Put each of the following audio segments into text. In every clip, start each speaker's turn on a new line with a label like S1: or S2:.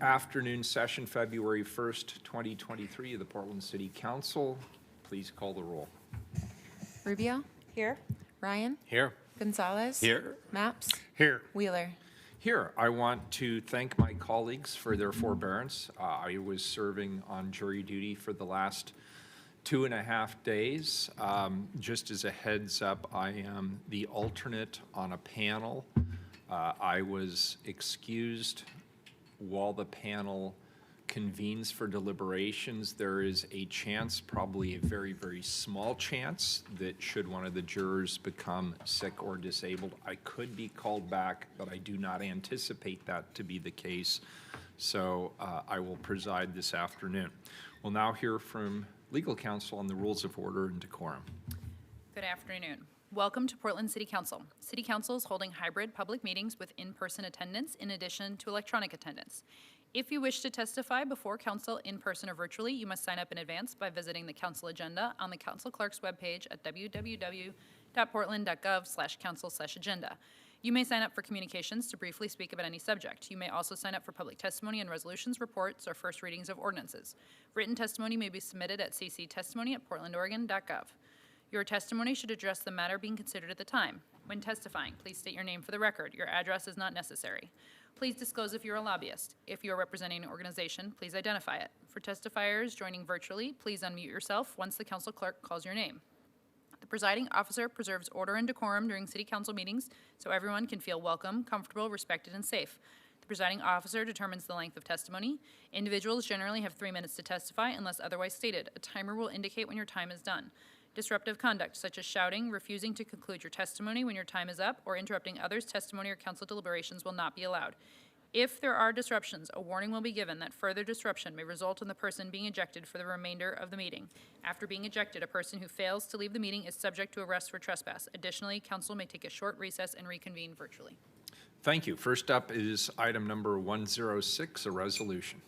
S1: Afternoon session, February 1st, 2023 of the Portland City Council. Please call the roll.
S2: Rubio.
S3: Here.
S2: Ryan.
S4: Here.
S2: Gonzalez.
S4: Here.
S2: Maps.
S4: Here.
S2: Wheeler.
S1: Here, I want to thank my colleagues for their forbearance. I was serving on jury duty for the last 2.5 days. Just as a heads up, I am the alternate on a panel. I was excused while the panel convenes for deliberations. There is a chance, probably a very, very small chance, that should one of the jurors become sick or disabled, I could be called back, but I do not anticipate that to be the case. So I will preside this afternoon. We'll now hear from legal counsel on the rules of order and decorum.
S5: Good afternoon. Welcome to Portland City Council. City Council is holding hybrid public meetings with in-person attendance in addition to electronic attendance. If you wish to testify before council in person or virtually, you must sign up in advance by visiting the council agenda on the council clerk's webpage at www.portland.gov/council/agenda. You may sign up for communications to briefly speak about any subject. You may also sign up for public testimony on resolutions, reports, or first readings of ordinances. Written testimony may be submitted at cctestimony@portlandoregon.gov. Your testimony should address the matter being considered at the time. When testifying, please state your name for the record. Your address is not necessary. Please disclose if you're a lobbyist. If you are representing an organization, please identify it. For testifiers joining virtually, please unmute yourself once the council clerk calls your name. The presiding officer preserves order and decorum during city council meetings so everyone can feel welcome, comfortable, respected, and safe. The presiding officer determines the length of testimony. Individuals generally have 3 minutes to testify unless otherwise stated. A timer will indicate when your time is done. Disruptive conduct, such as shouting, refusing to conclude your testimony when your time is up, or interrupting others' testimony or council deliberations will not be allowed. If there are disruptions, a warning will be given that further disruption may result in the person being ejected for the remainder of the meeting. After being ejected, a person who fails to leave the meeting is subject to arrest for trespass. Additionally, council may take a short recess and reconvene virtually.
S1: Thank you. First up is item number 106, a resolution.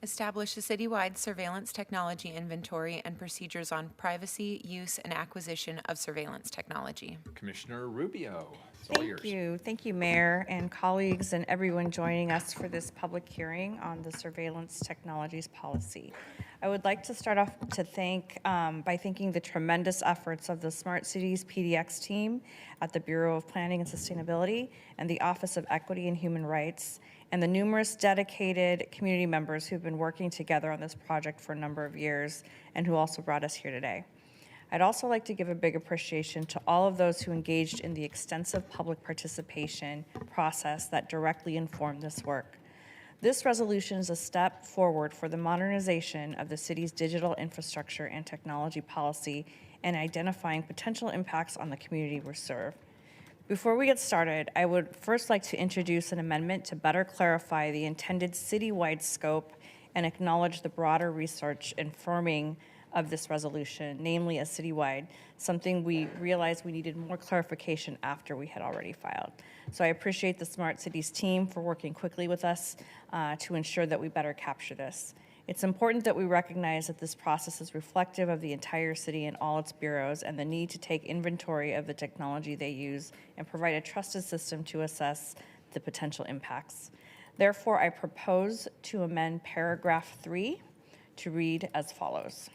S2: Establish a citywide surveillance technology inventory and procedures on privacy, use, and acquisition of surveillance technology.
S1: Commissioner Rubio, it's all yours.
S3: Thank you. Thank you, Mayor and colleagues and everyone joining us for this public hearing on the surveillance technologies policy. I would like to start off by thanking the tremendous efforts of the Smart Cities PDX team at the Bureau of Planning and Sustainability and the Office of Equity and Human Rights, and the numerous dedicated community members who've been working together on this project for a number of years and who also brought us here today. I'd also like to give a big appreciation to all of those who engaged in the extensive public participation process that directly informed this work. This resolution is a step forward for the modernization of the city's digital infrastructure and technology policy and identifying potential impacts on the community we serve. Before we get started, I would first like to introduce an amendment to better clarify the intended citywide scope and acknowledge the broader research informing of this resolution, namely a citywide, something we realized we needed more clarification after we had already filed. So I appreciate the Smart Cities team for working quickly with us to ensure that we better capture this. It's important that we recognize that this process is reflective of the entire city and all its bureaus and the need to take inventory of the technology they use and provide a trusted system to assess the potential impacts. Therefore, I propose to amend paragraph 3 to read as follows.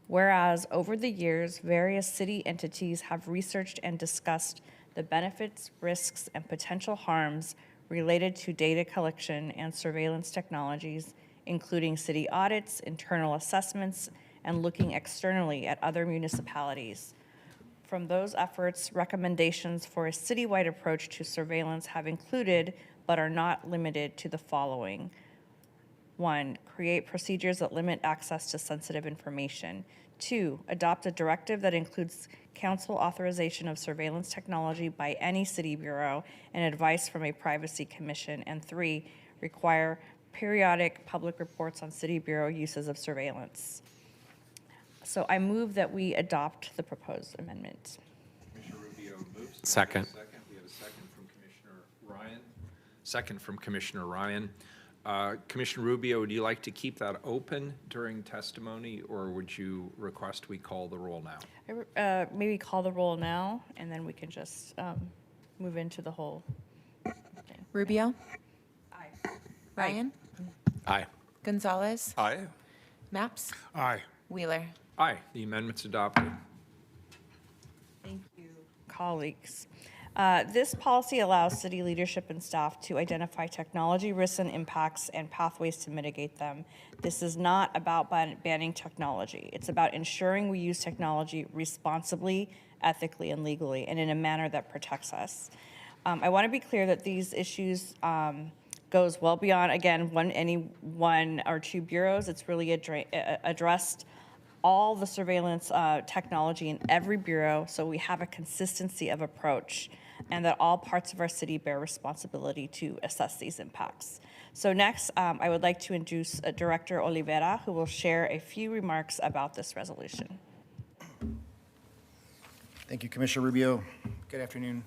S3: Whereas over the years, various city entities have researched and discussed the benefits, risks, and potential harms related to data collection and surveillance technologies, including city audits, internal assessments, and looking externally at other municipalities. From those efforts, recommendations for a citywide approach to surveillance have included, but are not limited to the following. 1, create procedures that limit access to sensitive information. 2, adopt a directive that includes council authorization of surveillance technology by any city bureau and advice from a privacy commission. And 3, require periodic public reports on city bureau uses of surveillance. So I move that we adopt the proposed amendment.
S1: Commissioner Rubio moves.
S4: Second.
S1: We have a second from Commissioner Ryan. Second from Commissioner Ryan. Commissioner Rubio, would you like to keep that open during testimony, or would you request we call the roll now?
S3: Maybe call the roll now, and then we can just move into the whole thing.
S2: Rubio.
S3: Aye.
S2: Ryan?
S1: Aye.
S2: Gonzalez?
S4: Aye.
S2: Maps?
S4: Aye.
S2: Wheeler?
S1: Aye. The amendment's adopted.
S3: Thank you, colleagues. This policy allows city leadership and staff to identify technology risks and impacts and pathways to mitigate them. This is not about banning technology. It's about ensuring we use technology responsibly, ethically, and legally, and in a manner that protects us. I want to be clear that these issues goes well beyond, again, any one or two bureaus. It's really addressed all the surveillance technology in every bureau, so we have a consistency of approach, and that all parts of our city bear responsibility to assess these impacts. So next, I would like to introduce Director Oliveira, who will share a few remarks about this resolution.
S6: Thank you, Commissioner Rubio. Good afternoon,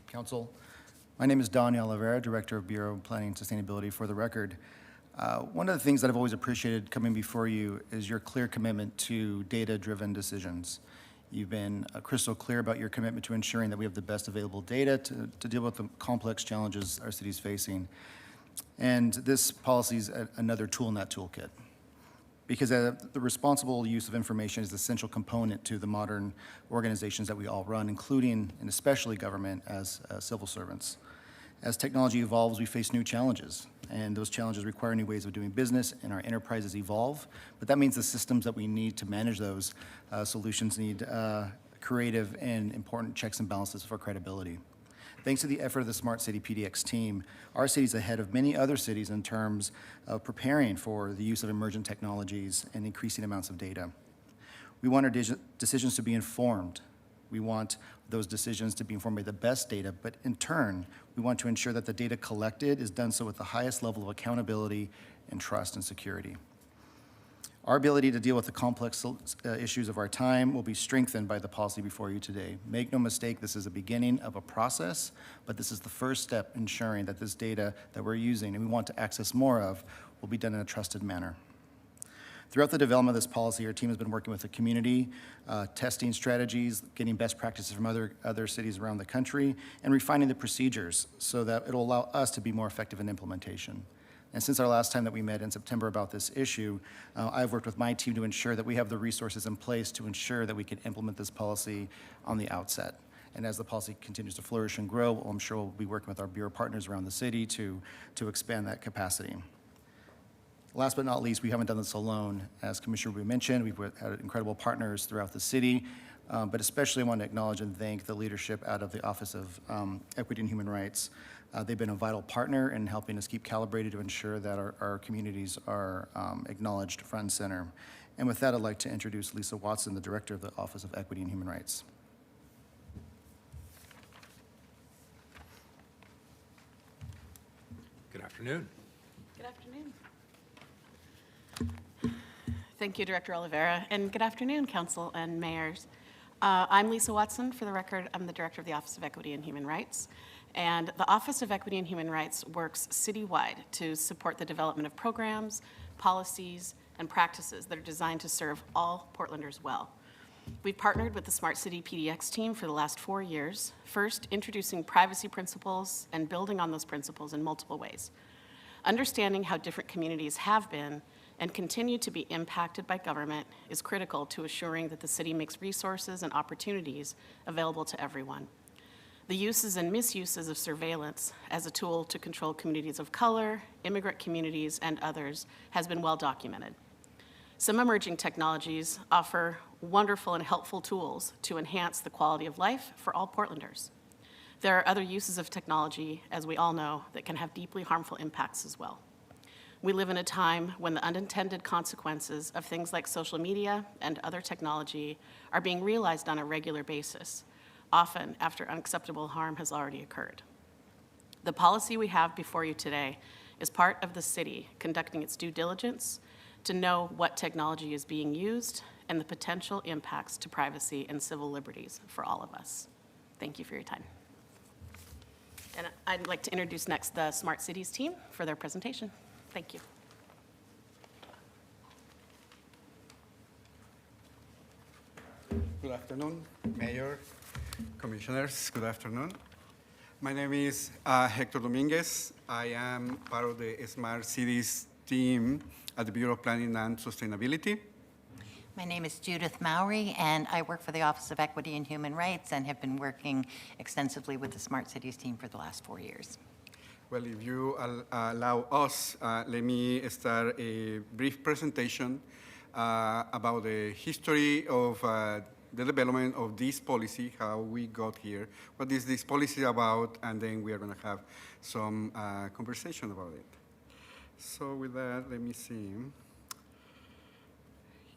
S6: Council. My name is Don Oliveira, Director of Bureau of Planning and Sustainability. For the record, one of the things that I've always appreciated coming before you is your clear commitment to data-driven decisions. You've been crystal clear about your commitment to ensuring that we have the best available data to deal with the complex challenges our city is facing. And this policy is another tool in that toolkit. Because the responsible use of information is an essential component to the modern organizations that we all run, including and especially government as civil servants. As technology evolves, we face new challenges, and those challenges require new ways of doing business, and our enterprises evolve. But that means the systems that we need to manage those solutions need creative and important checks and balances for credibility. Thanks to the effort of the Smart City PDX team, our city is ahead of many other cities in terms of preparing for the use of emergent technologies and increasing amounts of data. We want our decisions to be informed. We want those decisions to be informed by the best data, but in turn, we want to ensure that the data collected is done so with the highest level of accountability and trust and security. Our ability to deal with the complex issues of our time will be strengthened by the policy before you today. Make no mistake, this is the beginning of a process, but this is the first step ensuring that this data that we're using and we want to access more of will be done in a trusted manner. Throughout the development of this policy, our team has been working with the community, testing strategies, getting best practices from other cities around the country, and refining the procedures so that it'll allow us to be more effective in implementation. And since our last time that we met in September about this issue, I've worked with my team to ensure that we have the resources in place to ensure that we can implement this policy on the outset. And as the policy continues to flourish and grow, I'm sure we'll be working with our bureau partners around the city to expand that capacity. Last but not least, we haven't done this alone. As Commissioner Wu mentioned, we've had incredible partners throughout the city, but especially I want to acknowledge and thank the leadership out of the Office of Equity and Human Rights. They've been a vital partner in helping us keep calibrated to ensure that our communities are acknowledged front and center. And with that, I'd like to introduce Lisa Watson, the Director of the Office of Equity and Human Rights.
S1: Good afternoon.
S7: Good afternoon. Thank you, Director Oliveira, and good afternoon, Council and Mayors. I'm Lisa Watson. For the record, I'm the Director of the Office of Equity and Human Rights. And the Office of Equity and Human Rights works citywide to support the development of programs, policies, and practices that are designed to serve all Portlanders well. We've partnered with the Smart City PDX team for the last 4 years, first introducing privacy principles and building on those principles in multiple ways. Understanding how different communities have been and continue to be impacted by government is critical to assuring that the city makes resources and opportunities available to everyone. The uses and misuses of surveillance as a tool to control communities of color, immigrant communities, and others has been well documented. Some emerging technologies offer wonderful and helpful tools to enhance the quality of life for all Portlanders. There are other uses of technology, as we all know, that can have deeply harmful impacts as well. We live in a time when the unintended consequences of things like social media and other technology are being realized on a regular basis, often after unacceptable harm has already occurred. The policy we have before you today is part of the city conducting its due diligence to know what technology is being used and the potential impacts to privacy and civil liberties for all of us. Thank you for your time. And I'd like to introduce next the Smart Cities team for their presentation. Thank you.
S4: Good afternoon, Mayor, Commissioners. Good afternoon. My name is Hector Dominguez. I am part of the Smart Cities team at the Bureau of Planning and Sustainability.
S8: My name is Judith Mowry, and I work for the Office of Equity and Human Rights and have been working extensively with the Smart Cities team for the last 4 years.
S4: Well, if you allow us, let me start a brief presentation about the history of the development of this policy, how we got here, what is this policy about, and then we are going to have some conversation about it. So with that, let me see.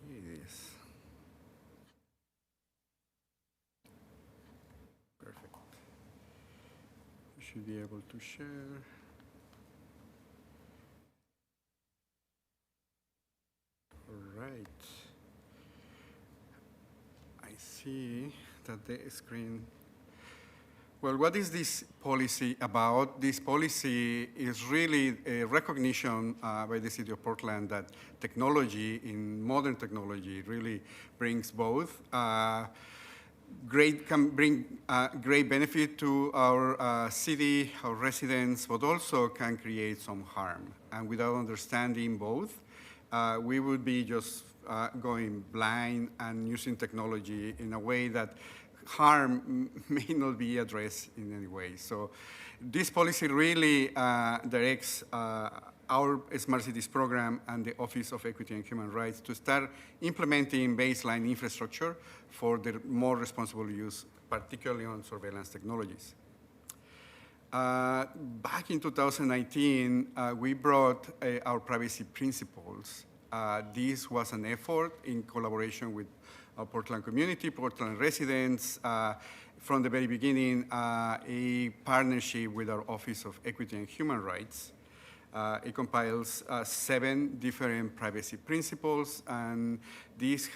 S4: Here it is. Perfect. You should be able to share. All right. I see that the screen. Well, what is this policy about? This policy is really a recognition by the City of Portland that technology, in modern technology, really brings both can bring great benefit to our city, our residents, but also can create some harm. And without understanding both, we would be just going blind and using technology in a way that harm may not be addressed in any way. So this policy really directs our Smart Cities program and the Office of Equity and Human Rights to start implementing baseline infrastructure for the more responsible use, particularly on surveillance technologies. Back in 2019, we brought our privacy principles. This was an effort in collaboration with our Portland community, Portland residents, from the very beginning, a partnership with our Office of Equity and Human Rights. It compiles 7 different privacy principles, and this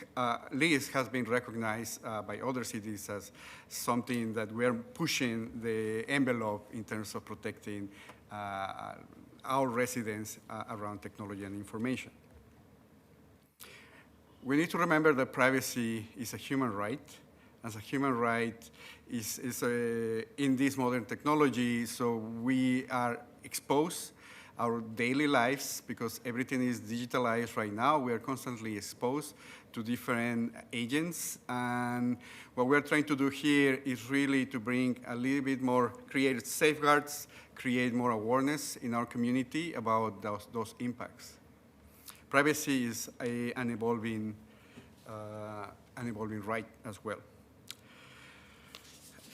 S4: list has been recognized by other cities as something that we're pushing the envelope in terms of protecting our residents around technology and information. We need to remember that privacy is a human right. As a human right is in this modern technology, so we are exposed our daily lives because everything is digitalized right now. We are constantly exposed to different agents. And what we're trying to do here is really to bring a little bit more, create safeguards, create more awareness in our community about those impacts. Privacy is an evolving right as well.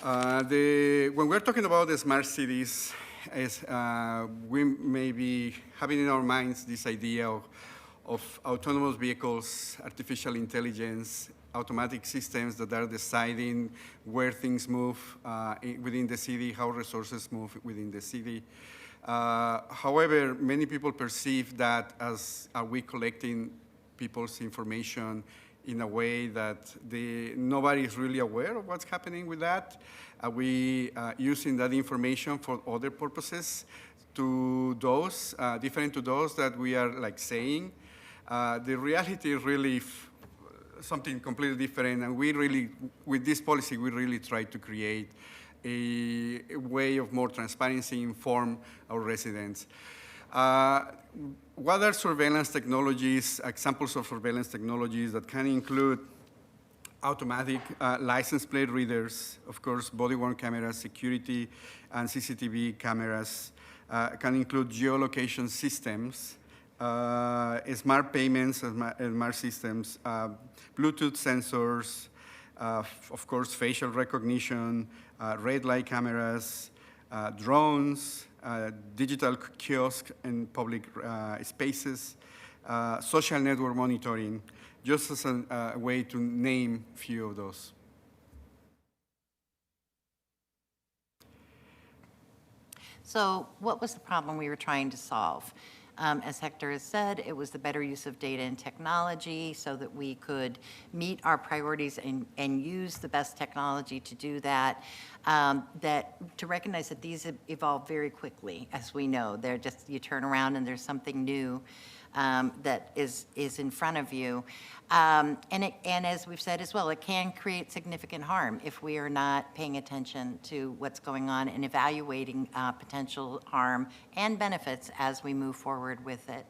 S4: When we're talking about the smart cities, we may be having in our minds this idea of autonomous vehicles, artificial intelligence, automatic systems that are deciding where things move within the city, how resources move within the city. However, many people perceive that as are we collecting people's information in a way that nobody is really aware of what's happening with that. Are we using that information for other purposes to those, different to those that we are like saying? The reality is really something completely different, and we really, with this policy, we really try to create a way of more transparency, inform our residents. What are surveillance technologies, examples of surveillance technologies that can include automatic license plate readers, of course, body-worn cameras, security and CCTV cameras, can include geolocation systems, smart payments, smart systems, Bluetooth sensors, of course, facial recognition, red light cameras, drones, digital kiosks in public spaces, social network monitoring, just as a way to name a few of those.
S8: So what was the problem we were trying to solve? As Hector has said, it was the better use of data and technology so that we could meet our priorities and use the best technology to do that. To recognize that these evolve very quickly, as we know. They're just, you turn around and there's something new. that is in front of you. And as we've said as well, it can create significant harm if we are not paying attention to what's going on and evaluating potential harm and benefits as we move forward with it.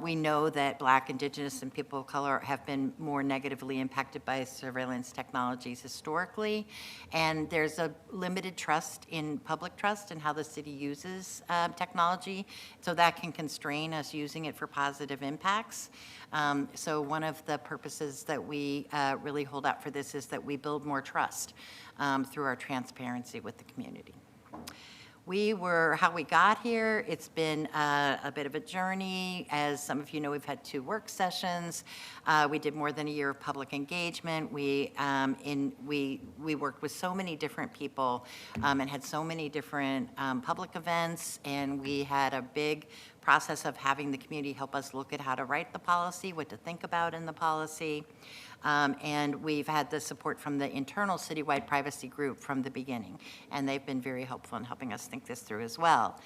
S8: We know that Black, Indigenous, and people of color have been more negatively impacted by surveillance technologies historically, and there's a limited trust in public trust in how the city uses technology, so that can constrain us using it for positive impacts. So one of the purposes that we really hold out for this is that we build more trust through our transparency with the community. How we got here, it's been a bit of a journey. As some of you know, we've had 2 work sessions. We did more than a year of public engagement. We worked with so many different people and had so many different public events, and we had a big process of having the community help us look at how to write the policy, what to think about in the policy. And we've had the support from the internal citywide privacy group from the beginning, and they've been very helpful in helping us think this through as well.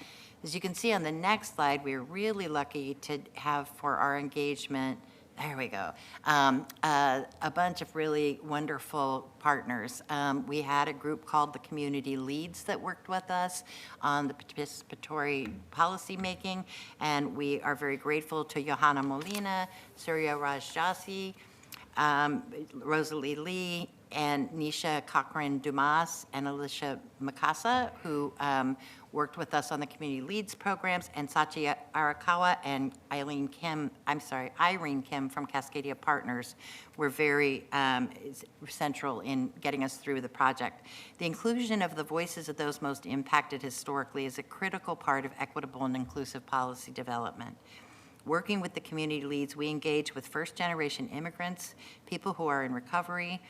S8: As you can see on the next slide, we're really lucky to have for our engagement, there we go, a bunch of really wonderful partners. We had a group called the Community Leads that worked with us on the participatory policy making, and we are very grateful to Johanna Molina, Surya Rajjasi, Rosalie Lee, and Nisha Cochran-Dumas, and Alicia Mikasa, who worked with us on the Community Leads programs, and Sachi Arakawa and Irene Kim from Cascadia Partners were very central in getting us through the project. The inclusion of the voices of those most impacted historically is a critical part of equitable and inclusive policy development. Working with the community leads, we engage with first-generation immigrants, people who are in recovery,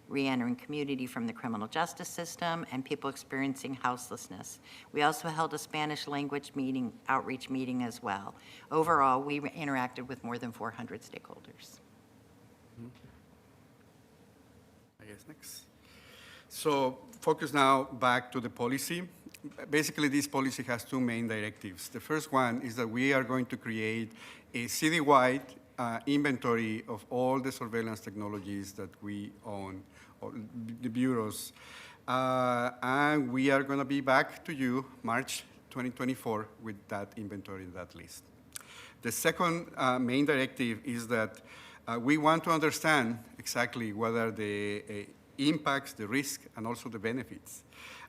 S8: re-entering community from the criminal justice system, and people experiencing houselessness. We also held a Spanish language outreach meeting as well. Overall, we interacted with more than 400 stakeholders.
S4: I guess next. So focus now back to the policy. Basically, this policy has 2 main directives. The first one is that we are going to create a citywide inventory of all the surveillance technologies that we own, or the bureaus. And we are going to be back to you March 2024 with that inventory, that list. The second main directive is that we want to understand exactly whether the impacts, the risk, and also the benefits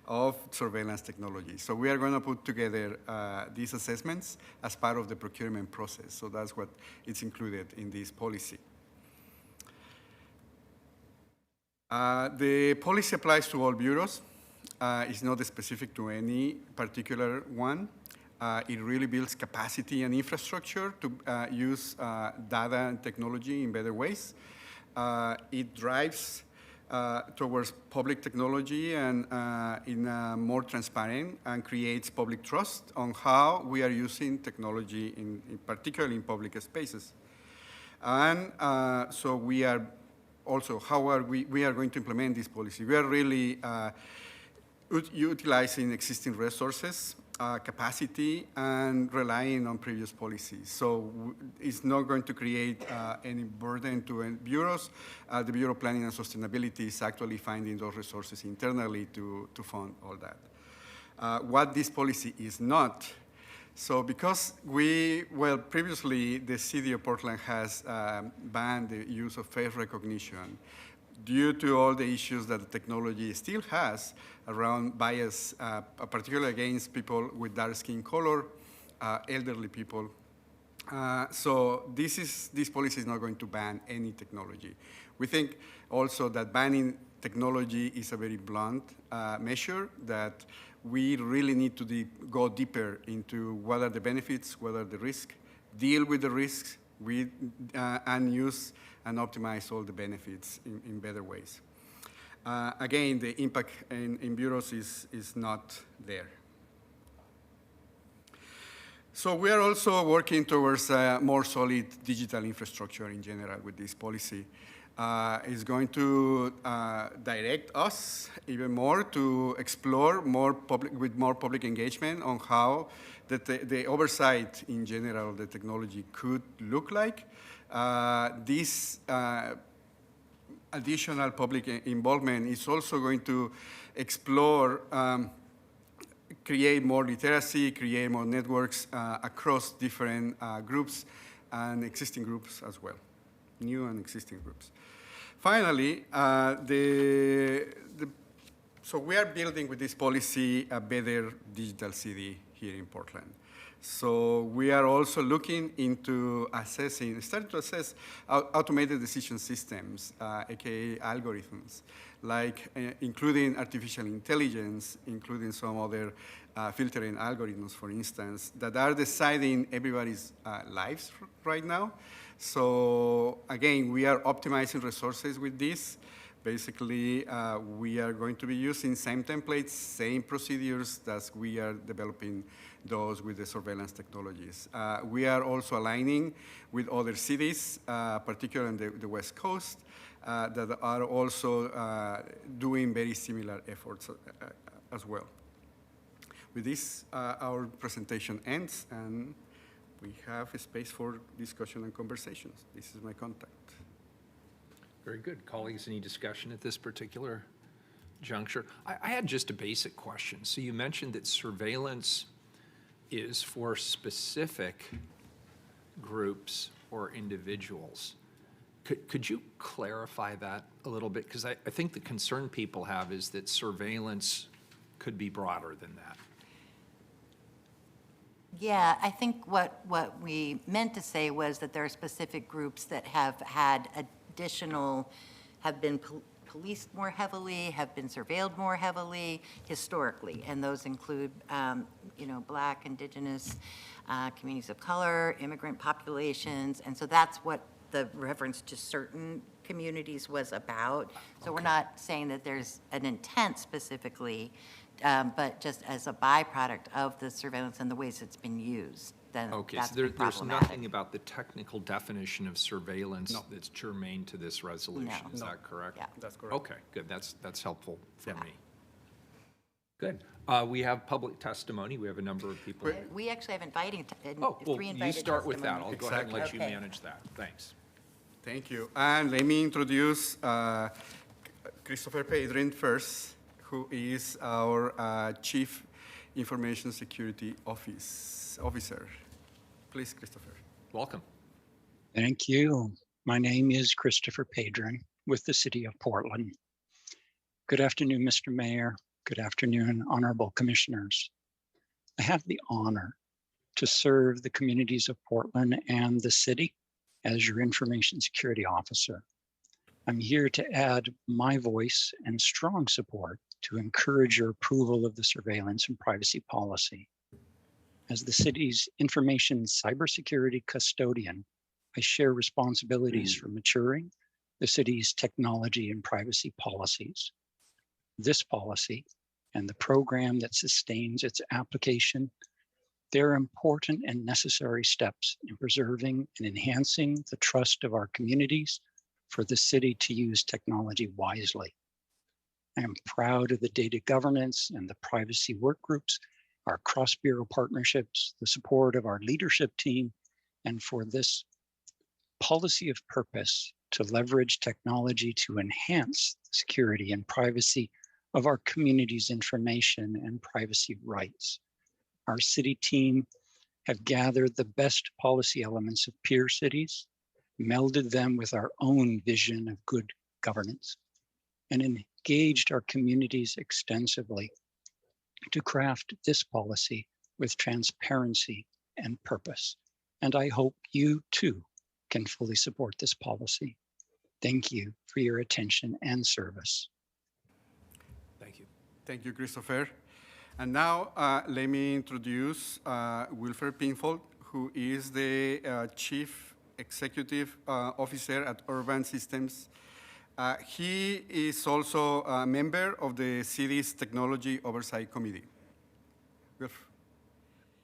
S4: of surveillance technology. So we are going to put together these assessments as part of the procurement process. So that's what is included in this policy. The policy applies to all bureaus. It's not specific to any particular one. It really builds capacity and infrastructure to use data and technology in better ways. It drives towards public technology and in more transparent, and creates public trust on how we are using technology, particularly in public spaces. And so we are also, how are we are going to implement this policy? We are really utilizing existing resources, capacity, and relying on previous policies. So it's not going to create any burden to bureaus. The Bureau of Planning and Sustainability is actually finding those resources internally to fund all that. What this policy is not, so because previously the city of Portland has banned the use of face recognition due to all the issues that the technology still has around bias, particularly against people with dark skin color, elderly people. So this policy is not going to ban any technology. We think also that banning technology is a very blunt measure, that we really need to go deeper into what are the benefits, what are the risks, deal with the risks, and use and optimize all the benefits in better ways. Again, the impact in bureaus is not there. So we are also working towards a more solid digital infrastructure in general with this policy. It's going to direct us even more to explore with more public engagement on how the oversight in general of the technology could look like. This additional public involvement is also going to explore create more literacy, create more networks across different groups and existing groups as well, new and existing groups. Finally, so we are building with this policy a better digital city here in Portland. So we are also looking into starting to assess automated decision systems, aka algorithms, like including artificial intelligence, including some other filtering algorithms, for instance, that are deciding everybody's lives right now. So again, we are optimizing resources with this. Basically, we are going to be using same templates, same procedures as we are developing those with the surveillance technologies. We are also aligning with other cities, particularly on the West Coast, that are also doing very similar efforts as well. With this, our presentation ends, and we have a space for discussion and conversations. This is my contact.
S1: Very good. Colleagues, any discussion at this particular juncture? I had just a basic question. So you mentioned that surveillance is for specific groups or individuals. Could you clarify that a little bit? Because I think the concern people have is that surveillance could be broader than that.
S8: Yeah, I think what we meant to say was that there are specific groups that have had have been policed more heavily, have been surveilled more heavily historically, and those include, Black, Indigenous, communities of color, immigrant populations, and so that's what the reference to certain communities was about. So we're not saying that there's an intent specifically, but just as a byproduct of the surveillance and the ways it's been used, then
S1: Okay,
S8: that's
S1: so
S8: been
S1: there's
S8: problematic.
S1: nothing about the technical definition of surveillance that's germane to this resolution,
S8: No.
S1: is that correct?
S8: Yeah.
S4: That's correct.
S1: Okay, good, that's helpful for
S4: Yeah.
S1: me. Good. We have public testimony, we have a number of people.
S8: We actually have
S1: Oh, well,
S8: three
S1: you
S8: invited
S1: start with that, I'll
S8: testimonies.
S1: go ahead and let you
S8: Okay.
S1: manage that, thanks.
S4: Thank you. And let me introduce Christopher Pedrin first, who is our Chief Information Security Officer. Please, Christopher.
S1: Welcome.
S9: Thank you. My name is Christopher Pedrin with the City of Portland. Good afternoon, Mr. Mayor. Good afternoon, honorable commissioners. I have the honor to serve the communities of Portland and the city as your information security officer. I'm here to add my voice and strong support to encourage your approval of the surveillance and privacy policy. As the city's information cybersecurity custodian, I share responsibilities for maturing the city's technology and privacy policies. This policy and the program that sustains its application, they're important and necessary steps in preserving and enhancing the trust of our communities for the city to use technology wisely. I am proud of the data governance and the privacy work groups, our cross-bureau partnerships, the support of our leadership team, and for this policy of purpose to leverage technology to enhance the security and privacy of our community's information and privacy rights. Our city team have gathered the best policy elements of peer cities, melded them with our own vision of good governance, and engaged our communities extensively to craft this policy with transparency and purpose. And I hope you too can fully support this policy. Thank you for your attention and service.
S1: Thank you.
S4: Thank you, Christopher. And now let me introduce Wilfred Pinfold, who is the Chief Executive Officer at Urban Systems. He is also a member of the city's Technology Oversight Committee.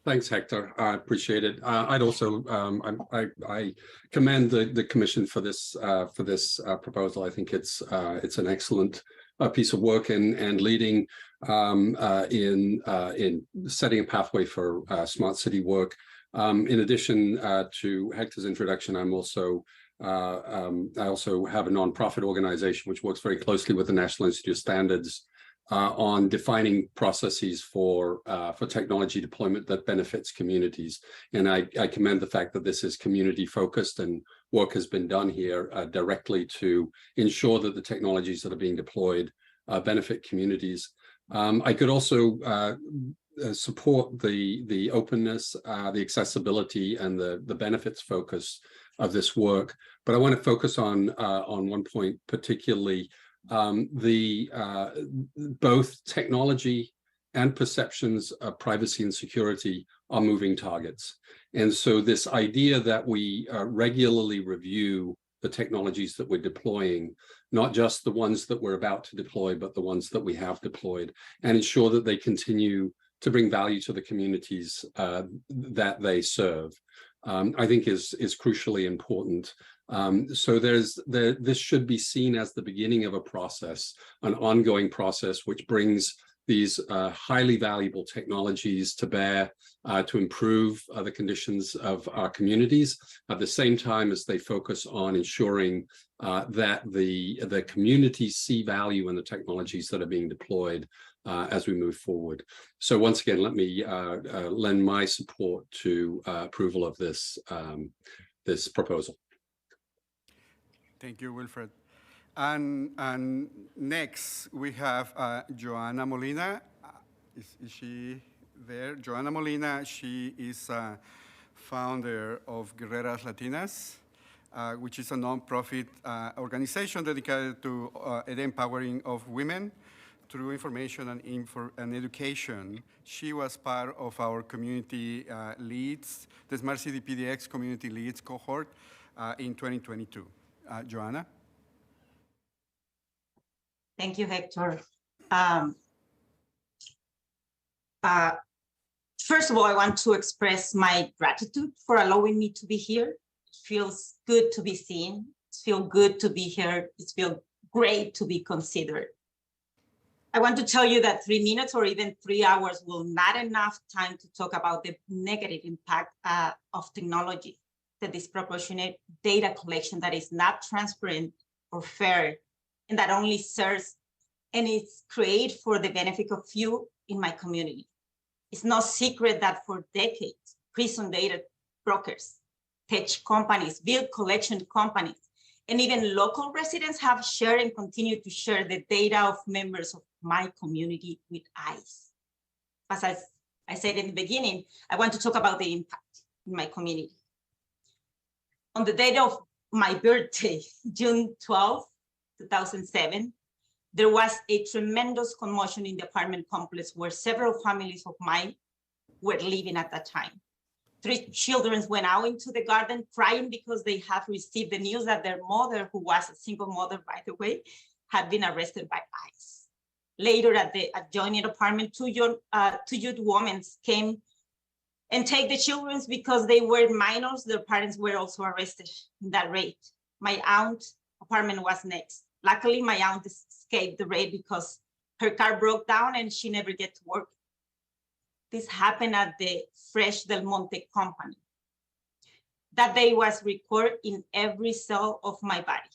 S10: Thanks, Hector. I appreciate it. I'd also I commend the commission for this proposal. I think it's an excellent piece of work and leading in setting a pathway for smart city work. In addition to Hector's introduction, I also have a nonprofit organization which works very closely with the National Institute of Standards on defining processes for technology deployment that benefits communities. And I commend the fact that this is community focused and work has been done here directly to ensure that the technologies that are being deployed benefit communities. I could also support the openness, the accessibility, and the benefits focus of this work. But I want to focus on one point particularly. Both technology and perceptions of privacy and security are moving targets. And so this idea that we regularly review the technologies that we're deploying, not just the ones that we're about to deploy, but the ones that we have deployed, and ensure that they continue to bring value to the communities that they serve, I think is crucially important. So this should be seen as the beginning of a process, an ongoing process, which brings these highly valuable technologies to bear to improve the conditions of our communities at the same time as they focus on ensuring that the communities see value in the technologies that are being deployed as we move forward. So once again, let me lend my support to approval of this proposal.
S4: Thank you, Wilfred. And next, we have Joanna Molina. Is she there? Joanna Molina, she is founder of Guerreras Latinas, which is a nonprofit organization dedicated to the empowering of women through information and education. She was part of our community leads, the Smart City PDX community leads cohort in 2022. Joanna?
S11: Thank you, Hector. First of all, I want to express my gratitude for allowing me to be here. It feels good to be seen. It feels good to be here. It feels great to be considered. I want to tell you that 3 minutes or even 3 hours will not enough time to talk about the negative impact of technology, the disproportionate data collection that is not transparent or fair, and that only serves and is created for the benefit of few in my community. It's no secret that for decades, prison data brokers, tech companies, bill collection companies, and even local residents have shared and continue to share the data of members of my community with ICE. As I said in the beginning, I want to talk about the impact in my community. On the date of my birthday, June 12, 2007, there was a tremendous commotion in the apartment complex where several families of mine were living at that time. 3 children went out into the garden crying because they have received the news that their mother, who was a single mother, by the way, had been arrested by ICE. Later at the adjoining apartment, two youth women came and take the children because they were minors. Their parents were also arrested in that raid. My aunt's apartment was next. Luckily, my aunt escaped the raid because her car broke down and she never get to work. This happened at the Fresh Del Monte company. That day was recorded in every cell of my body.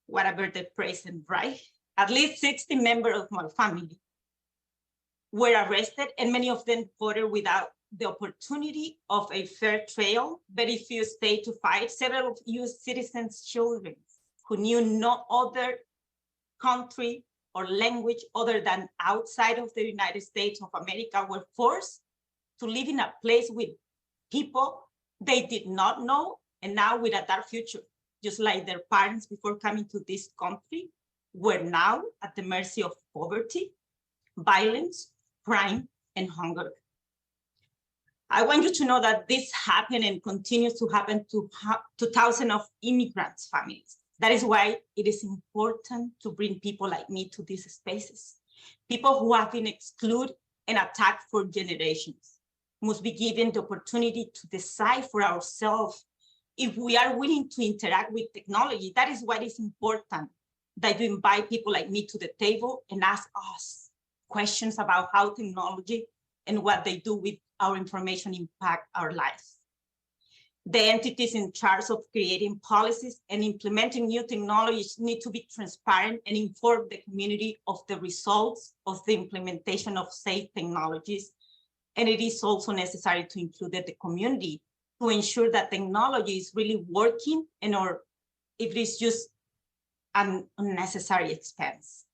S11: What a birthday present, right? At least 60 members of my family were arrested, and many of them voted without the opportunity of a fair trial. Very few stayed to fight. Several of US citizens' children who knew no other country or language other than outside of the United States of America were forced to live in a place with people they did not know, and now with a dark future, just like their parents before coming to this country were now at the mercy of poverty, violence, crime, and hunger. I want you to know that this happened and continues to happen to thousands of immigrants' families. That is why it is important to bring people like me to these spaces. People who have been excluded and attacked for generations. Must be given the opportunity to decide for ourselves if we are willing to interact with technology. That is what is important, that you invite people like me to the table and ask us questions about how technology and what they do with our information impact our lives. The entities in charge of creating policies and implementing new technologies need to be transparent and inform the community of the results of the implementation of safe technologies. And it is also necessary to include the community to ensure that technology is really working and or if it is just an unnecessary expense.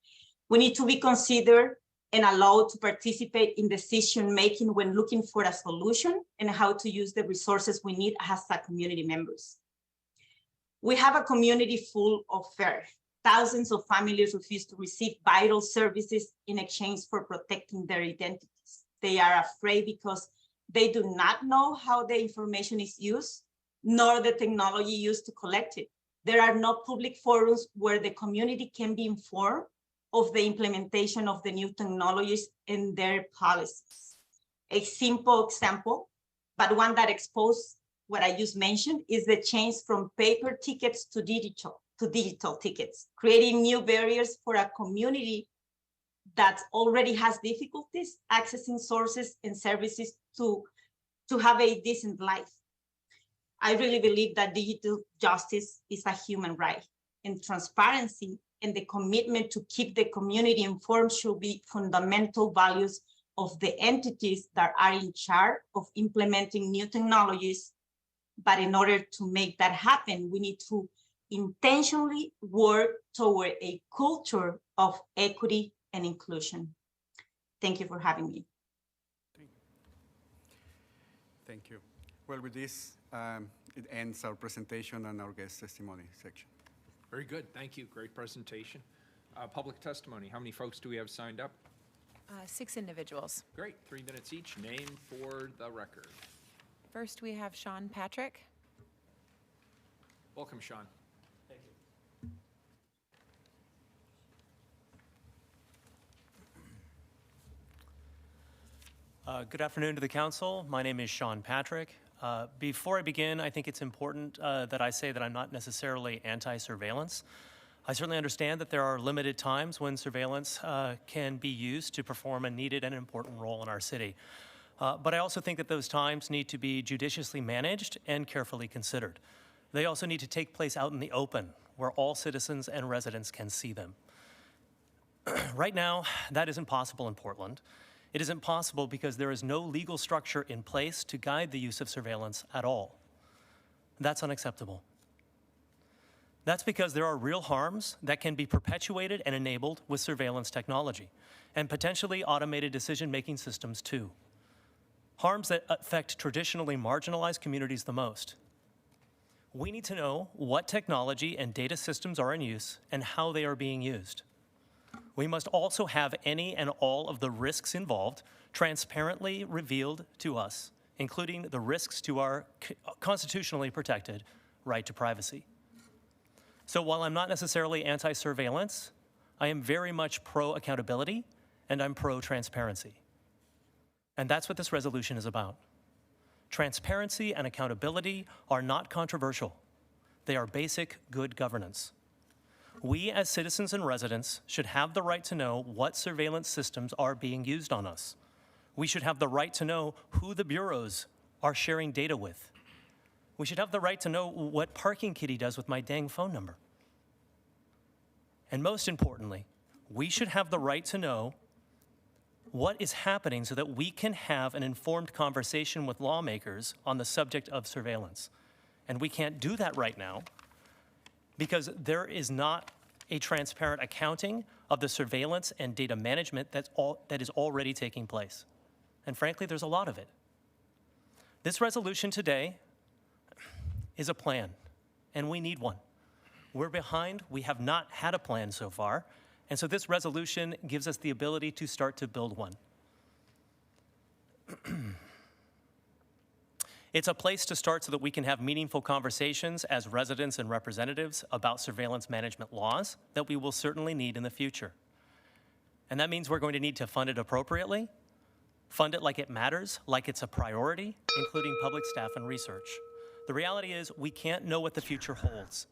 S11: We need to be considered and allowed to participate in decision-making when looking for a solution and how to use the resources we need as a community members. We have a community full of fear. Thousands of families refuse to receive vital services in exchange for protecting their identities. They are afraid because they do not know how the information is used, nor the technology used to collect it. There are no public forums where the community can be informed of the implementation of the new technologies and their policies. A simple example, but one that exposed what I just mentioned, is the change from paper tickets to digital tickets, creating new barriers for a community that already has difficulties accessing sources and services to have a decent life. I really believe that digital justice is a human right, and transparency and the commitment to keep the community informed should be fundamental values of the entities that are in charge of implementing new technologies. But in order to make that happen, we need to intentionally work toward a culture of equity and inclusion. Thank you for having me.
S4: Thank you. Well, with this, it ends our presentation and our guest testimony section.
S1: Very good, thank you, great presentation. Public testimony, how many folks do we have signed up?
S2: 6 individuals.
S1: Great, 3 minutes each, name for the record.
S2: First, we have Sean Patrick.
S1: Welcome, Sean.
S12: Thank you. Good afternoon to the council. My name is Sean Patrick. Before I begin, I think it's important that I say that I'm not necessarily anti-surveillance. I certainly understand that there are limited times when surveillance can be used to perform a needed and important role in our city. But I also think that those times need to be judiciously managed and carefully considered. They also need to take place out in the open, where all citizens and residents can see them. Right now, that isn't possible in Portland. It isn't possible because there is no legal structure in place to guide the use of surveillance at all. That's unacceptable. That's because there are real harms that can be perpetuated and enabled with surveillance technology, and potentially automated decision-making systems too. Harms that affect traditionally marginalized communities the most. We need to know what technology and data systems are in use and how they are being used. We must also have any and all of the risks involved transparently revealed to us, including the risks to our constitutionally protected right to privacy. So while I'm not necessarily anti-surveillance, I am very much pro-accountability and I'm pro-transparency. And that's what this resolution is about. Transparency and accountability are not controversial. They are basic good governance. We as citizens and residents should have the right to know what surveillance systems are being used on us. We should have the right to know who the bureaus are sharing data with. We should have the right to know what Parking Kitty does with my dang phone number. And most importantly, we should have the right to know what is happening so that we can have an informed conversation with lawmakers on the subject of surveillance. And we can't do that right now because there is not a transparent accounting of the surveillance and data management that is already taking place. And frankly, there's a lot of it. This resolution today is a plan, and we need one. We're behind. We have not had a plan so far, and so this resolution gives us the ability to start to build one. It's a place to start so that we can have meaningful conversations as residents and representatives about surveillance management laws that we will certainly need in the future. And that means we're going to need to fund it appropriately, fund it like it matters, like it's a priority, including public staff and research. The reality is we can't know what the future holds.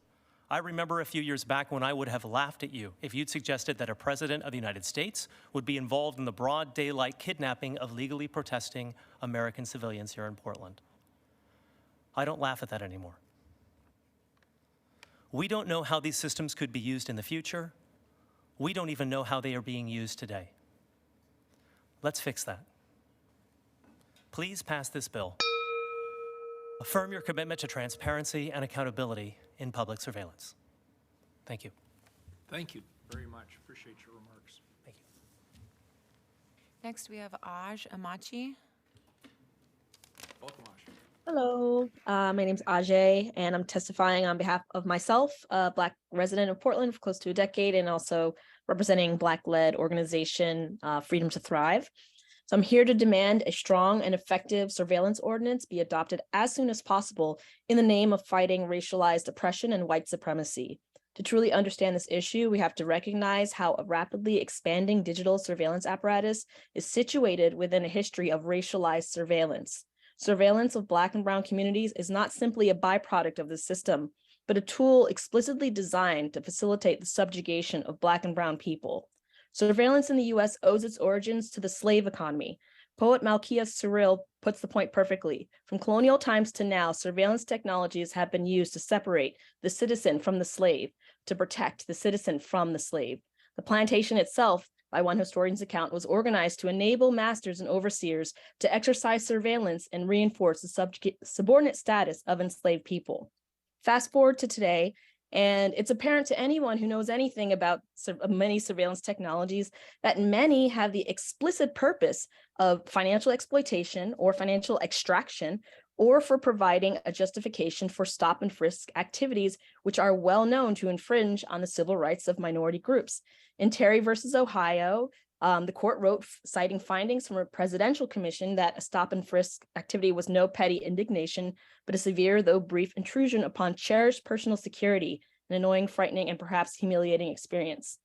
S12: I remember a few years back when I would have laughed at you if you'd suggested that a president of the United States would be involved in the broad daylight kidnapping of legally protesting American civilians here in Portland. I don't laugh at that anymore. We don't know how these systems could be used in the future. We don't even know how they are being used today. Let's fix that. Please pass this bill. Affirm your commitment to transparency and accountability in public surveillance. Thank you.
S1: Thank you very much. Appreciate your remarks.
S12: Thank you.
S2: Next, we have Aj Amachi.
S1: Welcome, Ash.
S13: Hello, my name's Ajay, and I'm testifying on behalf of myself, a Black resident of Portland for close to a decade, and also representing Black-led organization Freedom to Thrive. So I'm here to demand a strong and effective surveillance ordinance be adopted as soon as possible in the name of fighting racialized oppression and white supremacy. To truly understand this issue, we have to recognize how a rapidly expanding digital surveillance apparatus is situated within a history of racialized surveillance. Surveillance of Black and Brown communities is not simply a byproduct of the system, but a tool explicitly designed to facilitate the subjugation of Black and Brown people. Surveillance in the US owes its origins to the slave economy. Poet Malkias Cyril puts the point perfectly. From colonial times to now, surveillance technologies have been used to separate the citizen from the slave, to protect the citizen from the slave. The plantation itself, by one historian's account, was organized to enable masters and overseers to exercise surveillance and reinforce the subordinate status of enslaved people. Fast forward to today, and it's apparent to anyone who knows anything about many surveillance technologies that many have the explicit purpose of financial exploitation or financial extraction, or for providing a justification for stop and frisk activities, which are well known to infringe on the civil rights of minority groups. In Terry versus Ohio, the court wrote, citing findings from a presidential commission, that a stop and frisk activity was no petty indignation, but a severe, though brief, intrusion upon cherished personal security, an annoying, frightening, and perhaps humiliating experience.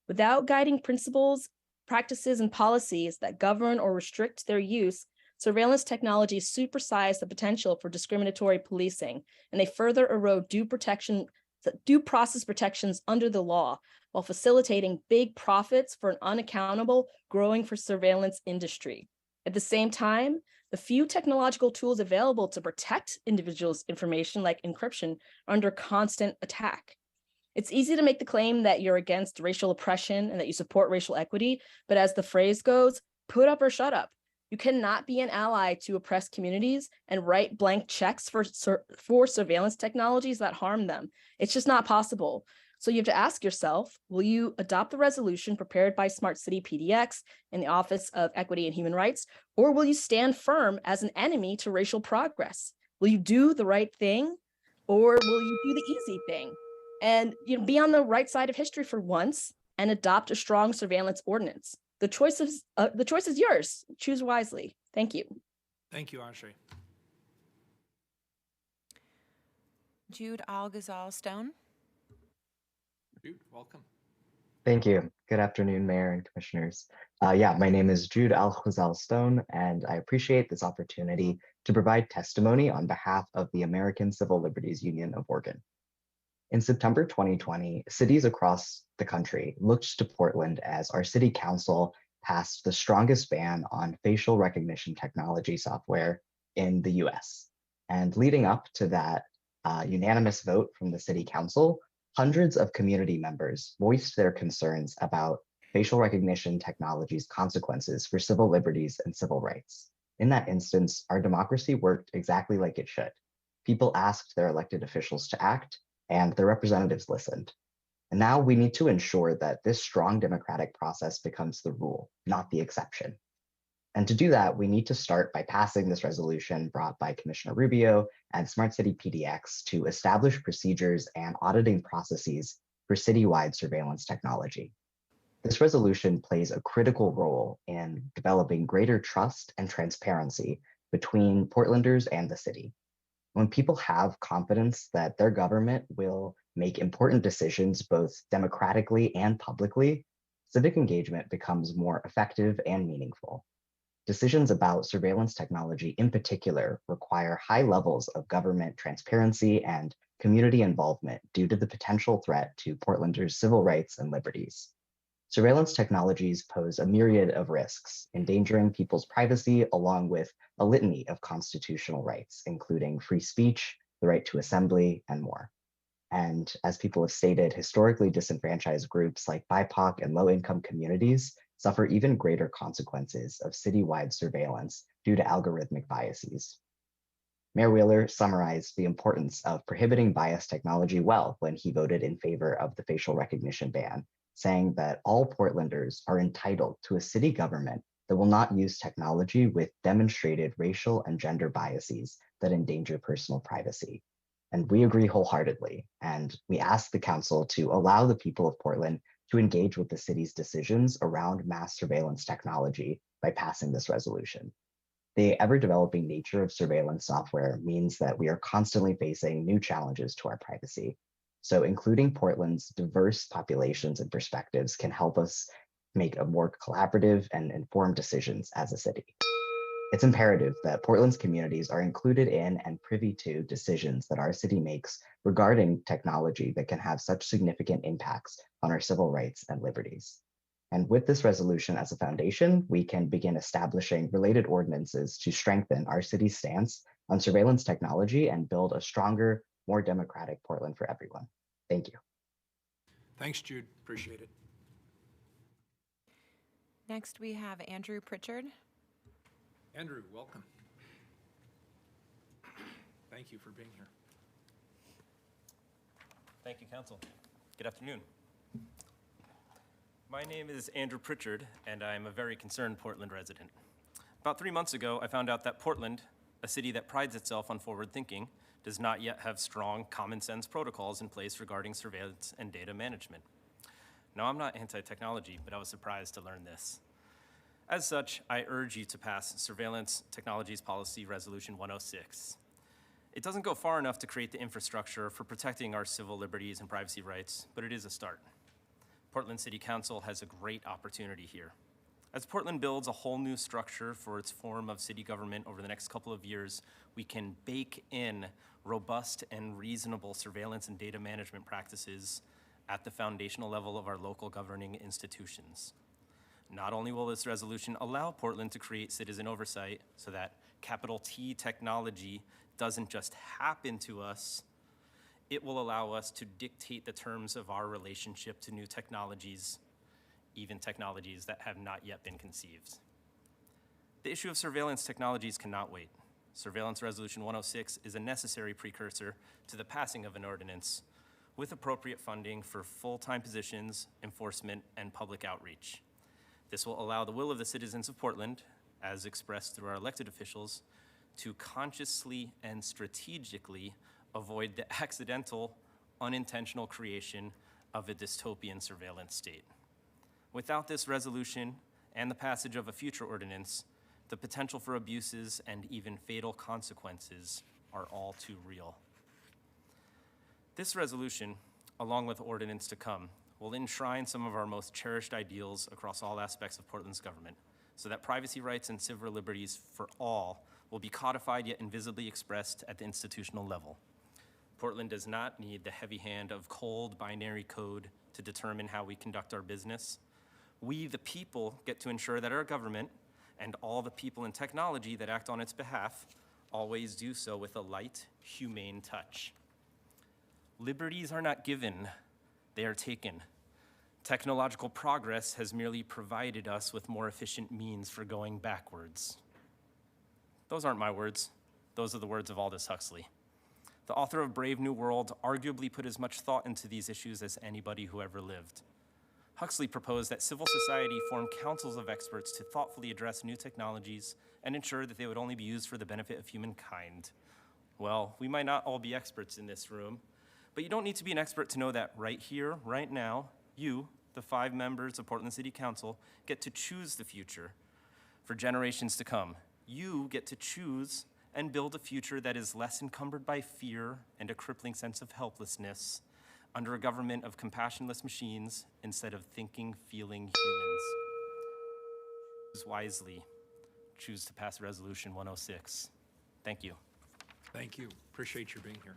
S13: Without guiding principles, practices, and policies that govern or restrict their use, surveillance technologies supersize the potential for discriminatory policing, and they further erode due process protections under the law, while facilitating big profits for an unaccountable, growing for surveillance industry. At the same time, the few technological tools available to protect individuals' information, like encryption, are under constant attack. It's easy to make the claim that you're against racial oppression and that you support racial equity, but as the phrase goes, put up or shut up. You cannot be an ally to oppressed communities and write blank checks for surveillance technologies that harm them. It's just not possible. So you have to ask yourself, will you adopt the resolution prepared by Smart City PDX and the Office of Equity and Human Rights, or will you stand firm as an enemy to racial progress? Will you do the right thing, or will you do the easy thing? And be on the right side of history for once and adopt a strong surveillance ordinance. The choice is yours. Choose wisely. Thank you.
S1: Thank you, Ashay.
S2: Jude Al-Ghazal Stone.
S1: Jude, welcome.
S14: Thank you. Good afternoon, Mayor and Commissioners. My name is Jude Al-Khazal Stone, and I appreciate this opportunity to provide testimony on behalf of the American Civil Liberties Union of Oregon. In September 2020, cities across the country looked to Portland as our city council passed the strongest ban on facial recognition technology software in the US. And leading up to that unanimous vote from the city council, hundreds of community members voiced their concerns about facial recognition technology's consequences for civil liberties and civil rights. In that instance, our democracy worked exactly like it should. People asked their elected officials to act, and their representatives listened. And now we need to ensure that this strong democratic process becomes the rule, not the exception. And to do that, we need to start by passing this resolution brought by Commissioner Rubio and Smart City PDX to establish procedures and auditing processes for citywide surveillance technology. This resolution plays a critical role in developing greater trust and transparency between Portlanders and the city. When people have confidence that their government will make important decisions both democratically and publicly, civic engagement becomes more effective and meaningful. Decisions about surveillance technology in particular require high levels of government transparency and community involvement due to the potential threat to Portlanders' civil rights and liberties. Surveillance technologies pose a myriad of risks, endangering people's privacy along with a litany of constitutional rights, including free speech, the right to assembly, and more. And as people have stated, historically disenfranchised groups like BIPOC and low-income communities suffer even greater consequences of citywide surveillance due to algorithmic biases. Mayor Wheeler summarized the importance of prohibiting bias technology well when he voted in favor of the facial recognition ban, saying that all Portlanders are entitled to a city government that will not use technology with demonstrated racial and gender biases that endanger personal privacy. And we agree wholeheartedly, and we ask the council to allow the people of Portland to engage with the city's decisions around mass surveillance technology by passing this resolution. The ever-developing nature of surveillance software means that we are constantly facing new challenges to our privacy. So including Portland's diverse populations and perspectives can help us make a more collaborative and informed decisions as a city. It's imperative that Portland's communities are included in and privy to decisions that our city makes regarding technology that can have such significant impacts on our civil rights and liberties. And with this resolution as a foundation, we can begin establishing related ordinances to strengthen our city's stance on surveillance technology and build a stronger, more democratic Portland for everyone. Thank you.
S1: Thanks, Jude. Appreciate it.
S2: Next, we have Andrew Pritchard.
S1: Andrew, welcome. Thank you for being here.
S15: Thank you, Council. Good afternoon. My name is Andrew Pritchard, and I'm a very concerned Portland resident. About 3 months ago, I found out that Portland, a city that prides itself on forward thinking, does not yet have strong common sense protocols in place regarding surveillance and data management. Now, I'm not anti-technology, but I was surprised to learn this. As such, I urge you to pass Surveillance Technologies Policy Resolution 106. It doesn't go far enough to create the infrastructure for protecting our civil liberties and privacy rights, but it is a start. Portland City Council has a great opportunity here. As Portland builds a whole new structure for its form of city government over the next couple of years, we can bake in robust and reasonable surveillance and data management practices at the foundational level of our local governing institutions. Not only will this resolution allow Portland to create citizen oversight so that capital T technology doesn't just happen to us, it will allow us to dictate the terms of our relationship to new technologies, even technologies that have not yet been conceived. The issue of surveillance technologies cannot wait. Surveillance Resolution 106 is a necessary precursor to the passing of an ordinance with appropriate funding for full-time positions, enforcement, and public outreach. This will allow the will of the citizens of Portland, as expressed through our elected officials, to consciously and strategically avoid the accidental, unintentional creation of a dystopian surveillance state. Without this resolution and the passage of a future ordinance, the potential for abuses and even fatal consequences are all too real. This resolution, along with ordinance to come, will enshrine some of our most cherished ideals across all aspects of Portland's government, so that privacy rights and civil liberties for all will be codified yet invisibly expressed at the institutional level. Portland does not need the heavy hand of cold binary code to determine how we conduct our business. We, the people, get to ensure that our government and all the people in technology that act on its behalf always do so with a light, humane touch. Liberties are not given, they are taken. Technological progress has merely provided us with more efficient means for going backwards. Those aren't my words. Those are the words of Aldous Huxley. The author of Brave New World arguably put as much thought into these issues as anybody who ever lived. Huxley proposed that civil society form councils of experts to thoughtfully address new technologies and ensure that they would only be used for the benefit of humankind. Well, we might not all be experts in this room, but you don't need to be an expert to know that right here, right now, you, the 5 members of Portland City Council, get to choose the future for generations to come. You get to choose and build a future that is less encumbered by fear and a crippling sense of helplessness under a government of compassionless machines instead of thinking, feeling humans. Choose wisely. choose to pass Resolution 106. Thank you.
S1: Thank you. Appreciate your being here.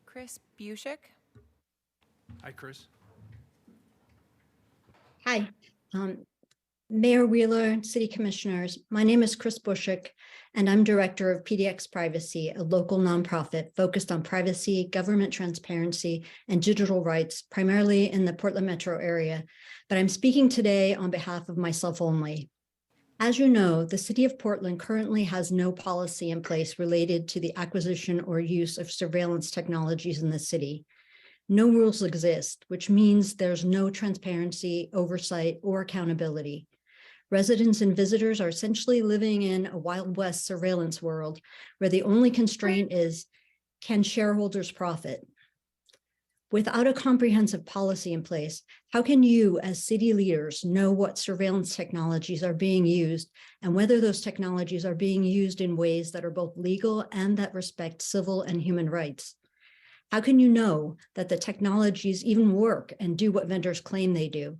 S2: Chris Bushik.
S1: Hi, Chris.
S16: Hi, Mayor Wheeler, City Commissioners. My name is Chris Bushik, and I'm Director of PDX Privacy, a local nonprofit focused on privacy, government transparency, and digital rights, primarily in the Portland metro area. But I'm speaking today on behalf of myself only. As you know, the City of Portland currently has no policy in place related to the acquisition or use of surveillance technologies in the city. No rules exist, which means there's no transparency, oversight, or accountability. Residents and visitors are essentially living in a Wild West surveillance world where the only constraint is, can shareholders profit? Without a comprehensive policy in place, how can you as city leaders know what surveillance technologies are being used and whether those technologies are being used in ways that are both legal and that respect civil and human rights? How can you know that the technologies even work and do what vendors claim they do?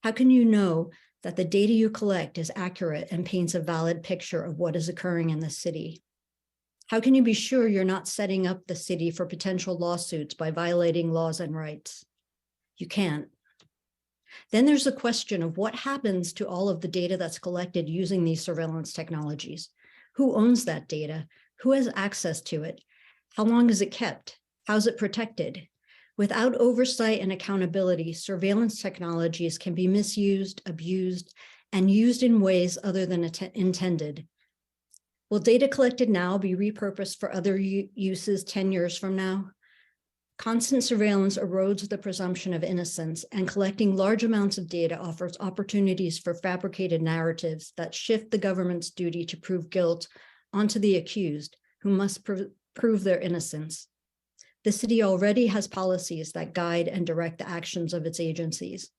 S16: How can you know that the data you collect is accurate and paints a valid picture of what is occurring in the city? How can you be sure you're not setting up the city for potential lawsuits by violating laws and rights? You can't. Then there's the question of what happens to all of the data that's collected using these surveillance technologies. Who owns that data? Who has access to it? How long is it kept? How's it protected? Without oversight and accountability, surveillance technologies can be misused, abused, and used in ways other than intended. Will data collected now be repurposed for other uses 10 years from now? Constant surveillance erodes the presumption of innocence, and collecting large amounts of data offers opportunities for fabricated narratives that shift the government's duty to prove guilt onto the accused, who must prove their innocence. The city already has policies that guide and direct the actions of its agencies.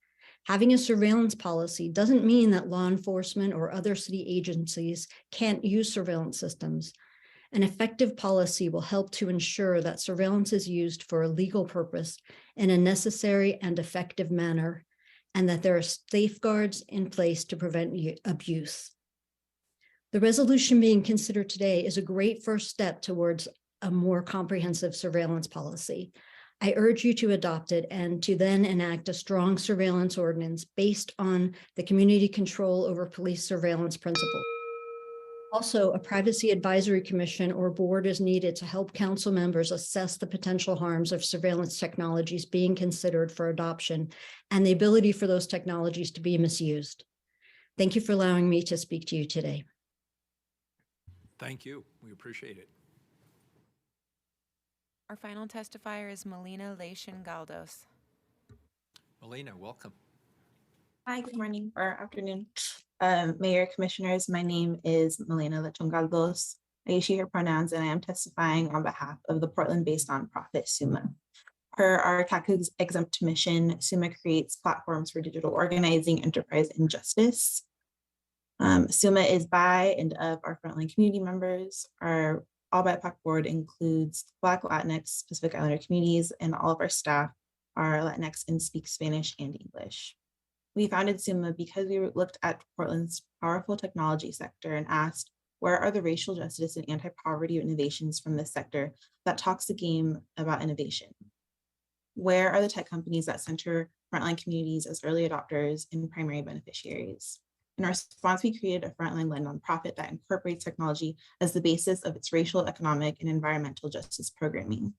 S16: Having a surveillance policy doesn't mean that law enforcement or other city agencies can't use surveillance systems. An effective policy will help to ensure that surveillance is used for a legal purpose in a necessary and effective manner, and that there are safeguards in place to prevent abuse. The resolution being considered today is a great first step towards a more comprehensive surveillance policy. I urge you to adopt it and to then enact a strong surveillance ordinance based on the community control over police surveillance principle. Also, a privacy advisory commission or board is needed to help council members assess the potential harms of surveillance technologies being considered for adoption and the ability for those technologies to be misused. Thank you for allowing me to speak to you today.
S1: Thank you. We appreciate it.
S2: Our final testifier is Melina Leishan Galdos.
S1: Melina, welcome.
S17: Hi, good morning or afternoon. Mayor, Commissioners, my name is Melina Leishan Galdos. I use she, her pronouns, and I am testifying on behalf of the Portland-based nonprofit SUMA. Per our tax-exempt mission, SUMA creates platforms for digital organizing, enterprise, and justice. SUMA is by and of our frontline community members. Our All BIPOC board includes Black, Latinx, Pacific Islander communities, and all of our staff are Latinx and speak Spanish and English. We founded SUMA because we looked at Portland's powerful technology sector and asked, where are the racial justice and anti-poverty innovations from this sector that talks the game about innovation? Where are the tech companies that center frontline communities as early adopters and primary beneficiaries? In our response, we created a frontline-led nonprofit that incorporates technology as the basis of its racial, economic, and environmental justice programming.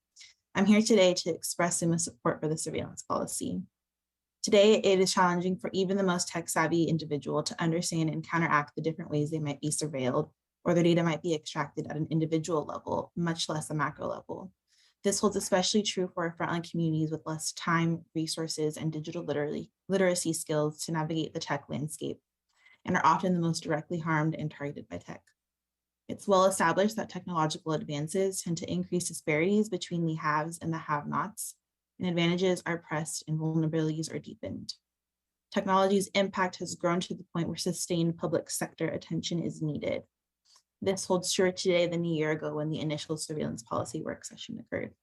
S17: I'm here today to express SUMA's support for the surveillance policy. Today, it is challenging for even the most tech-savvy individual to understand and counteract the different ways they might be surveilled or their data might be extracted at an individual level, much less a macro level. This holds especially true for our frontline communities with less time, resources, and digital literacy skills to navigate the tech landscape, and are often the most directly harmed and targeted by tech. It's well established that technological advances tend to increase disparities between the haves and the have-nots, and advantages are pressed and vulnerabilities are deepened. Technology's impact has grown to the point where sustained public sector attention is needed. This holds truer today than a year ago when the initial surveillance policy work session occurred.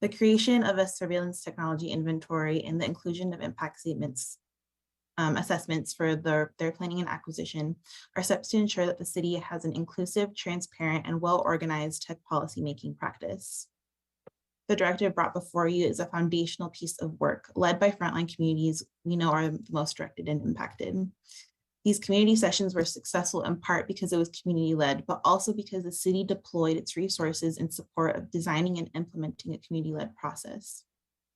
S17: The creation of a surveillance technology inventory and the inclusion of impact statements assessments for their planning and acquisition are steps to ensure that the city has an inclusive, transparent, and well-organized tech policymaking practice. The directive brought before you is a foundational piece of work led by frontline communities we know are the most directed and impacted. These community sessions were successful in part because it was community-led, but also because the city deployed its resources in support of designing and implementing a community-led process.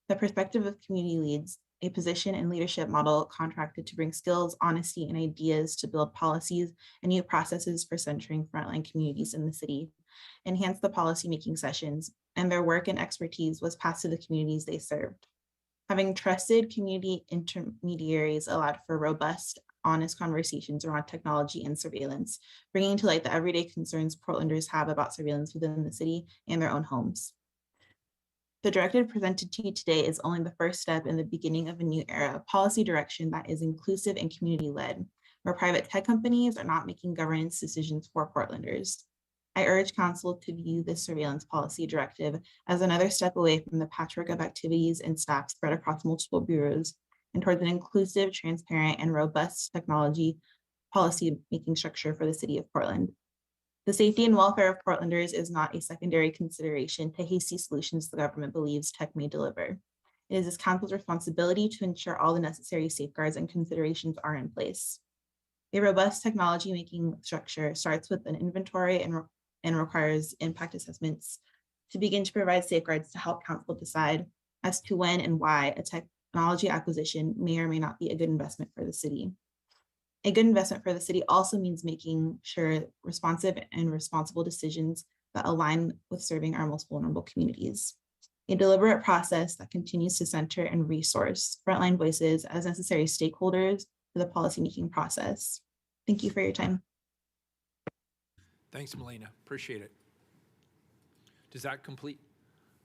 S17: The perspective of community leads, a position and leadership model contracted to bring skills, honesty, and ideas to build policies and new processes for centering frontline communities in the city, enhance the policymaking sessions, and their work and expertise was passed to the communities they served. Having trusted community intermediaries allowed for robust, honest conversations around technology and surveillance, bringing to light the everyday concerns Portlanders have about surveillance within the city and their own homes. The directive presented to you today is only the first step in the beginning of a new era of policy direction that is inclusive and community-led, where private tech companies are not making governance decisions for Portlanders. I urge Council to view this surveillance policy directive as another step away from the patchwork of activities and staff spread across multiple bureaus and towards an inclusive, transparent, and robust technology policy making structure for the city of Portland. The safety and welfare of Portlanders is not a secondary consideration to hasty solutions the government believes tech may deliver. It is this council's responsibility to ensure all the necessary safeguards and considerations are in place. A robust technology making structure starts with an inventory and requires impact assessments to begin to provide safeguards to help council decide as to when and why a technology acquisition may or may not be a good investment for the city. A good investment for the city also means making sure responsive and responsible decisions that align with serving our most vulnerable communities. A deliberate process that continues to center and resource frontline voices as necessary stakeholders for the policymaking process. Thank you for your time.
S1: Thanks, Melina. Appreciate it. Does that complete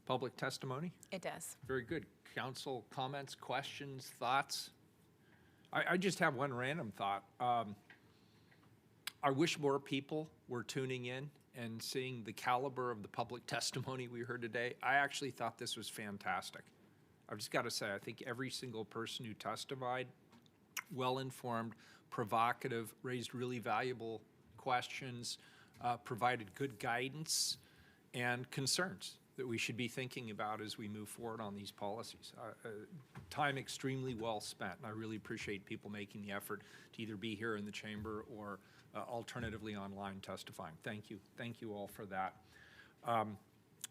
S1: public testimony?
S2: It does.
S1: Very good. Council comments, questions, thoughts? I just have one random thought. I wish more people were tuning in and seeing the caliber of the public testimony we heard today. I actually thought this was fantastic. I've just got to say, I think every single person who testified, well-informed, provocative, raised really valuable questions, provided good guidance and concerns that we should be thinking about as we move forward on these policies. Time extremely well spent, and I really appreciate people making the effort to either be here in the chamber or alternatively online testifying. Thank you. Thank you all for that.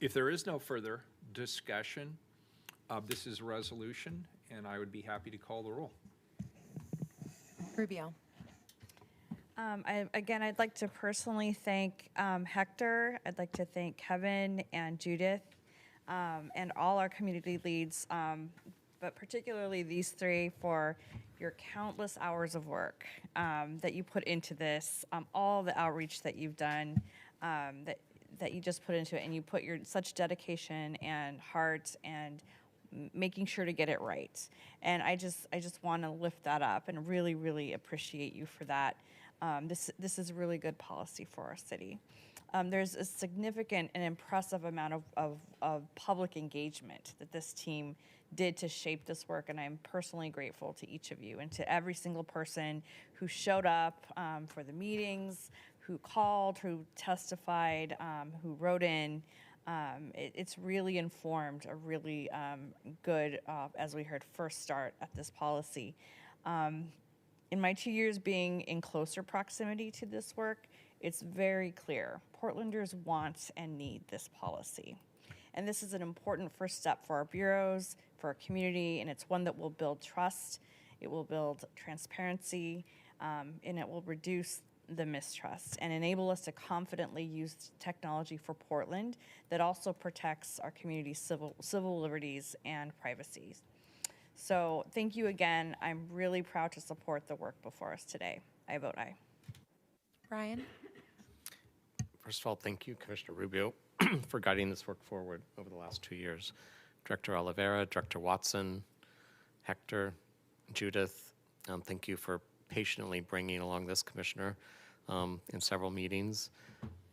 S1: If there is no further discussion, this is a resolution, and I would be happy to call the roll.
S2: Rubio.
S3: Again, I'd like to personally thank Hector. I'd like to thank Kevin and Judith and all our community leads, but particularly these three for your countless hours of work that you put into this, all the outreach that you've done, that you just put into it, and you put your such dedication and heart and making sure to get it right. And I just want to lift that up and really, really appreciate you for that. This is a really good policy for our city. There's a significant and impressive amount of public engagement that this team did to shape this work, and I'm personally grateful to each of you and to every single person who showed up for the meetings, who called, who testified, who wrote in. It's really informed a really good, as we heard, first start at this policy. In my 2 years being in closer proximity to this work, it's very clear Portlanders want and need this policy. And this is an important first step for our bureaus, for our community, and it's one that will build trust, it will build transparency, and it will reduce the mistrust and enable us to confidently use technology for Portland that also protects our community's civil liberties and privacy. So thank you again. I'm really proud to support the work before us today. I vote aye.
S2: Brian?
S18: First of all, thank you, Commissioner Rubio, for guiding this work forward over the last 2 years. Director Oliveira, Director Watson, Hector, Judith, thank you for patiently bringing along this commissioner in several meetings.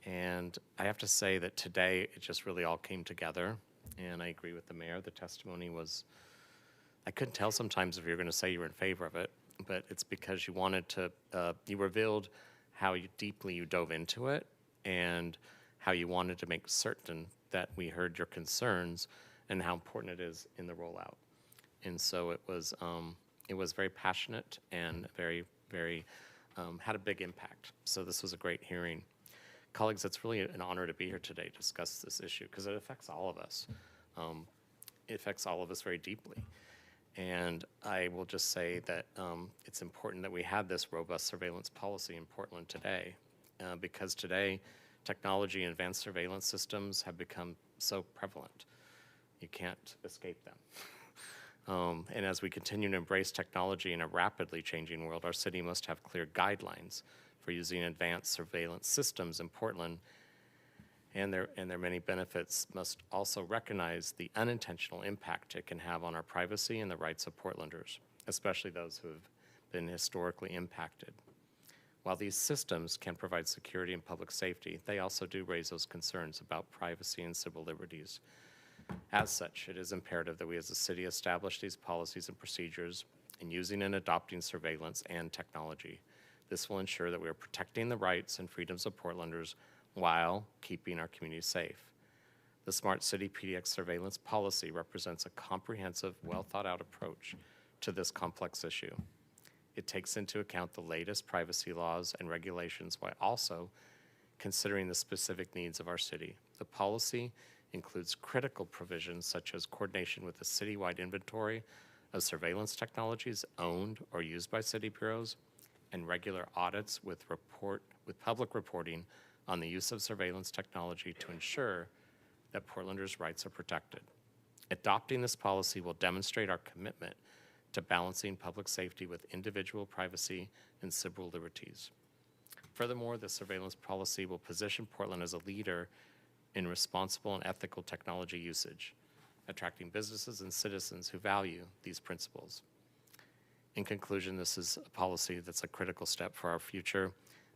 S18: And I have to say that today it just really all came together. And I agree with the mayor. The testimony was, I couldn't tell sometimes if you were going to say you were in favor of it. but it's because you wanted to, you revealed how deeply you dove into it and how you wanted to make certain that we heard your concerns and how important it is in the rollout. And so it was very passionate and very, very, had a big impact. So this was a great hearing. Colleagues, it's really an honor to be here today to discuss this issue because it affects all of us. It affects all of us very deeply. And I will just say that it's important that we have this robust surveillance policy in Portland today because today technology and advanced surveillance systems have become so prevalent. You can't escape them. And as we continue to embrace technology in a rapidly changing world, our city must have clear guidelines for using advanced surveillance systems in Portland, and their many benefits must also recognize the unintentional impact it can have on our privacy and the rights of Portlanders, especially those who have been historically impacted. While these systems can provide security and public safety, they also do raise those concerns about privacy and civil liberties. As such, it is imperative that we as a city establish these policies and procedures in using and adopting surveillance and technology. This will ensure that we are protecting the rights and freedoms of Portlanders while keeping our community safe. The Smart City PDX surveillance policy represents a comprehensive, well-thought-out approach to this complex issue. It takes into account the latest privacy laws and regulations while also considering the specific needs of our city. The policy includes critical provisions such as coordination with the citywide inventory of surveillance technologies owned or used by city bureaus and regular audits with public reporting on the use of surveillance technology to ensure that Portlanders' rights are protected. Adopting this policy will demonstrate our commitment to balancing public safety with individual privacy and civil liberties. Furthermore, the surveillance policy will position Portland as a leader in responsible and ethical technology usage, attracting businesses and citizens who value these principles. In conclusion, this is a policy that's a critical step for our future.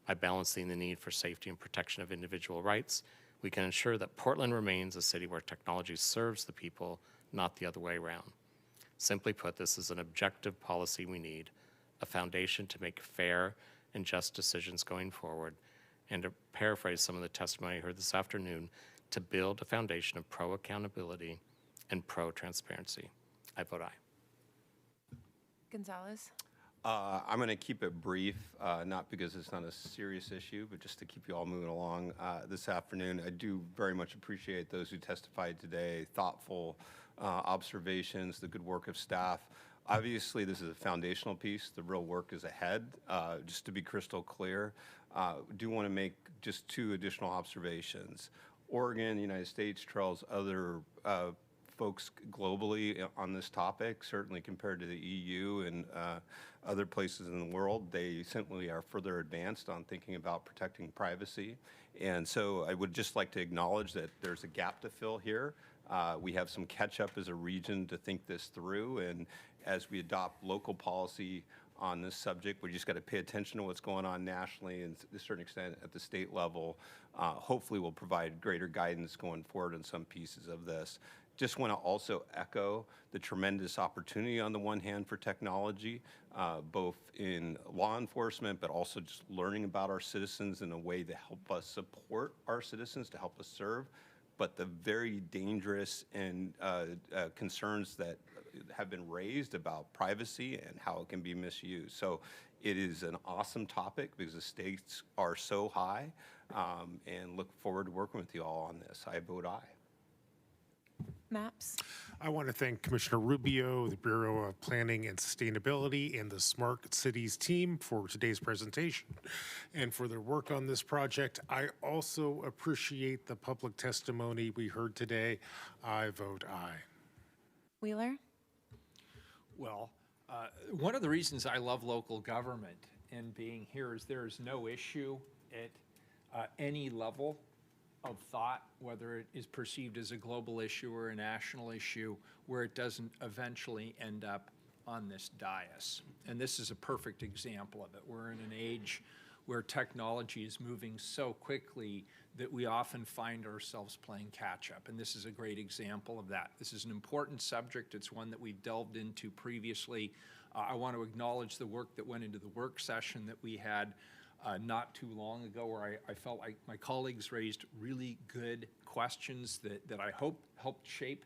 S18: By balancing the need for safety and protection of individual rights, we can ensure that Portland remains a city where technology serves the people, not the other way around. Simply put, this is an objective policy we need, a foundation to make fair and just decisions going forward, and to paraphrase some of the testimony I heard this afternoon, to build a foundation of pro-accountability and pro-transparency. I vote aye.
S2: Gonzalez?
S19: I'm going to keep it brief, not because it's not a serious issue, but just to keep you all moving along this afternoon. I do very much appreciate those who testified today, thoughtful observations, the good work of staff. Obviously, this is a foundational piece. The real work is ahead. Just to be crystal clear, do want to make just two additional observations. Oregon, the United States, trails other folks globally on this topic, certainly compared to the EU and other places in the world. They simply are further advanced on thinking about protecting privacy. And so I would just like to acknowledge that there's a gap to fill here. We have some catch up as a region to think this through. And as we adopt local policy on this subject, we just got to pay attention to what's going on nationally and to a certain extent at the state level. Hopefully we'll provide greater guidance going forward on some pieces of this. Just want to also echo the tremendous opportunity on the one hand for technology, both in law enforcement, but also just learning about our citizens in a way to help us support our citizens, to help us serve, but the very dangerous and concerns that have been raised about privacy and how it can be misused. So it is an awesome topic because the stakes are so high, and look forward to working with you all on this. I vote aye.
S2: Maps?
S20: I want to thank Commissioner Rubio, the Bureau of Planning and Sustainability, and the Smart Cities team for today's presentation and for their work on this project. I also appreciate the public testimony we heard today. I vote aye.
S2: Wheeler?
S1: Well, one of the reasons I love local government and being here is there is no issue at any level of thought, whether it is perceived as a global issue or a national issue, where it doesn't eventually end up on this dais. And this is a perfect example of it. We're in an age where technology is moving so quickly that we often find ourselves playing catch up. And this is a great example of that. This is an important subject. It's one that we've delved into previously I want to acknowledge the work that went into the work session that we had not too long ago, where I felt like my colleagues raised really good questions that I hope helped shape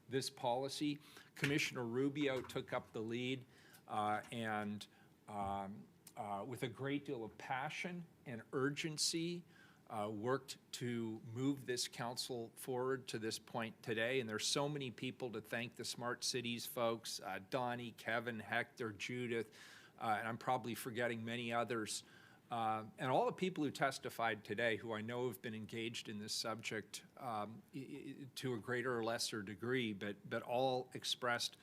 S1: this policy. Commissioner Rubio took up the lead and with a great deal of passion and urgency, worked to move this council forward to this point today. And there's so many people to thank: the Smart Cities folks, Donnie, Kevin, Hector, Judith, and I'm probably forgetting many others. And all the people who testified today, who I know have been engaged in this subject to a greater or lesser degree, but all expressed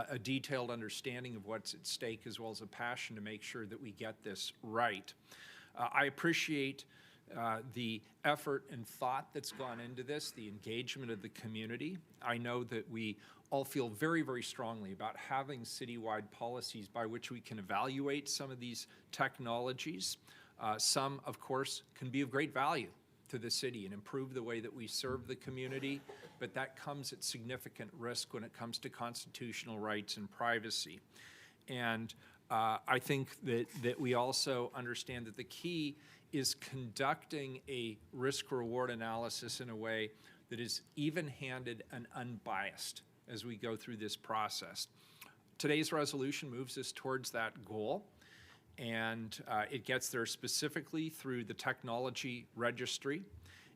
S1: a detailed understanding of what's at stake, as well as a passion to make sure that we get this right. I appreciate the effort and thought that's gone into this, the engagement of the community. I know that we all feel very, very strongly about having citywide policies by which we can evaluate some of these technologies. Some, of course, can be of great value to the city and improve the way that we serve the community, but that comes at significant risk when it comes to constitutional rights and privacy. And I think that we also understand that the key is conducting a risk-reward analysis in a way that is even-handed and unbiased as we go through this process. Today's resolution moves us towards that goal, and it gets there specifically through the technology registry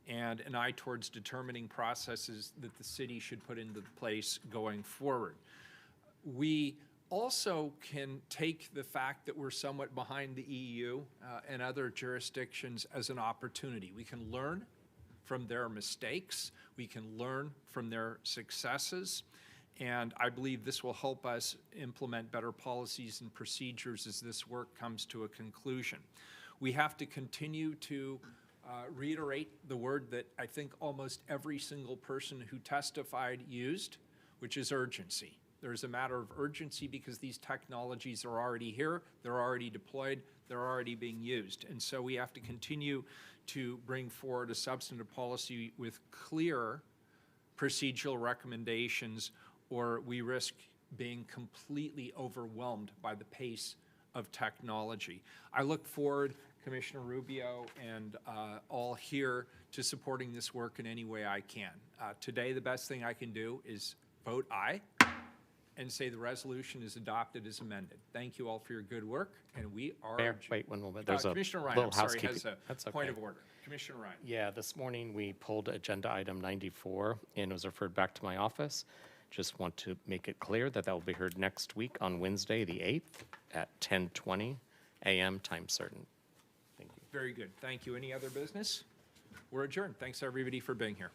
S1: and an eye towards determining processes that the city should put into place going forward. We also can take the fact that we're somewhat behind the EU and other jurisdictions as an opportunity. We can learn from their mistakes. We can learn from their successes. And I believe this will help us implement better policies and procedures as this work comes to a conclusion. We have to continue to reiterate the word that I think almost every single person who testified used, which is urgency. There's a matter of urgency because these technologies are already here, they're already deployed, they're already being used. And so we have to continue to bring forward a substantive policy with clear procedural recommendations, or we risk being completely overwhelmed by the pace of technology. I look forward, Commissioner Rubio and all here, to supporting this work in any way I can. Today, the best thing I can do is vote aye and say the resolution is adopted as amended. Thank you all for your good work, and we are...
S18: Mayor, wait one moment. There's a
S1: Commissioner Ryan,
S18: little
S1: I'm sorry,
S18: housekeeping.
S1: has a
S18: That's okay.
S1: point of order. Commissioner Ryan.
S18: Yeah, this morning we pulled agenda item 94 and it was referred back to my office. Just want to make it clear that that will be heard next week on Wednesday, the 8th at 10:20 a.m. time certain. Thank you.
S1: Very good. Thank you. Any other business? We're adjourned. Thanks, everybody, for being here.